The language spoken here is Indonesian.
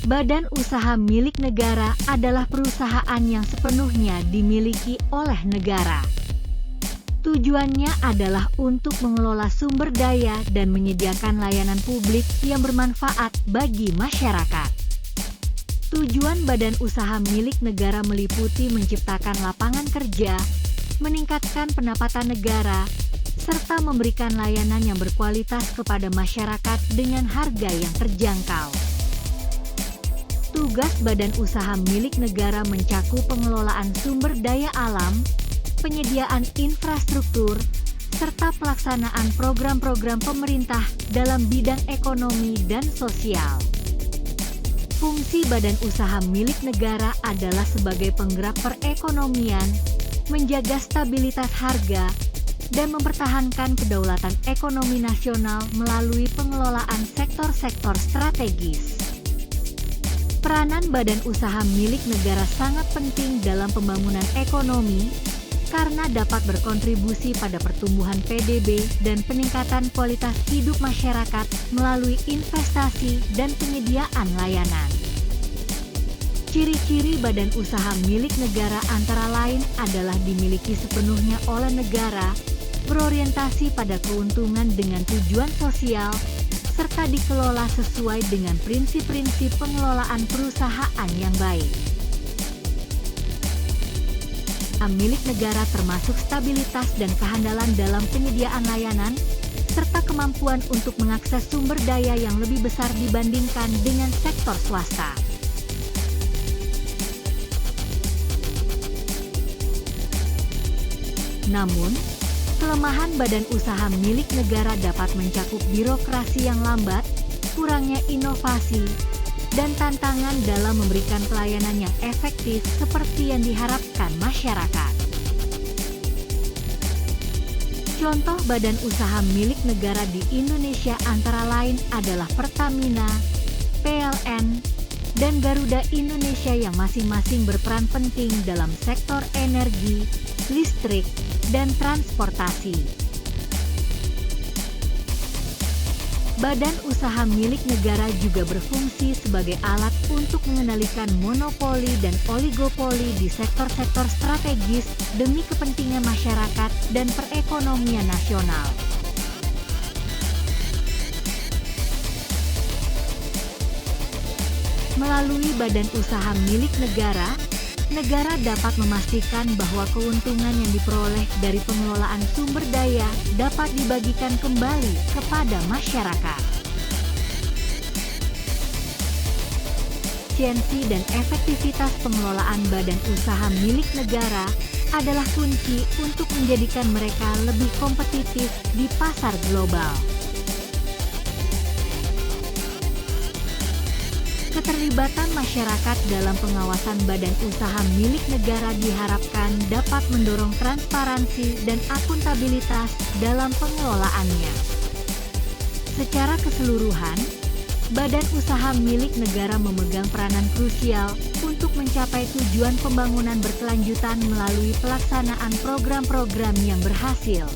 Badan usaha milik negara adalah perusahaan yang sepenuhnya dimiliki oleh negara. Tujuannya adalah untuk mengelola sumber daya dan menyediakan layanan publik yang bermanfaat bagi masyarakat. Tujuan badan usaha milik negara meliputi menciptakan lapangan kerja, meningkatkan pendapatan negara, serta memberikan layanan yang berkualitas kepada masyarakat dengan harga yang terjangkau. Tugas badan usaha milik negara mencakup pengelolaan sumber daya alam, penyediaan infrastruktur, serta pelaksanaan program-program pemerintah dalam bidang ekonomi dan sosial. Fungsi badan usaha milik negara adalah sebagai penggerak perekonomian, menjaga stabilitas harga, dan mempertahankan kedaulatan ekonomi nasional melalui pengelolaan sektor-sektor strategis. Peranan badan usaha milik negara sangat penting dalam pembangunan ekonomi karena dapat berkontribusi pada pertumbuhan PDB dan peningkatan kualitas hidup masyarakat melalui investasi dan penyediaan layanan. Ciri-ciri badan usaha milik negara antara lain adalah dimiliki sepenuhnya oleh negara, berorientasi pada keuntungan dengan tujuan sosial, serta dikelola sesuai dengan prinsip-prinsip pengelolaan perusahaan yang baik. Milik negara termasuk stabilitas dan kehandalan dalam penyediaan layanan, serta kemampuan untuk mengakses sumber daya yang lebih besar dibandingkan dengan sektor swasta. Namun, kelemahan badan usaha milik negara dapat mencakup birokrasi yang lambat, kurangnya inovasi, dan tantangan dalam memberikan pelayanan yang efektif seperti yang diharapkan masyarakat. Contoh badan usaha milik negara di Indonesia antara lain adalah Pertamina, PLN, dan Garuda Indonesia yang masing-masing berperan penting dalam sektor energi, listrik, dan transportasi. Badan usaha milik negara juga berfungsi sebagai alat untuk mengendalikan monopoli dan oligopoli di sektor-sektor strategis demi kepentingan masyarakat dan perekonomian nasional. Melalui badan usaha milik negara, negara dapat memastikan bahwa keuntungan yang diperoleh dari pengelolaan sumber daya dapat dibagikan kembali kepada masyarakat. Efisiensi dan efektivitas pengelolaan badan usaha milik negara adalah kunci untuk menjadikan mereka lebih kompetitif di pasar global. Keterlibatan masyarakat dalam pengawasan badan usaha milik negara diharapkan dapat mendorong transparansi dan akuntabilitas dalam pengelolaannya. Secara keseluruhan, badan usaha milik negara memegang peranan krusial untuk mencapai tujuan pembangunan berkelanjutan melalui pelaksanaan program-program yang berhasil.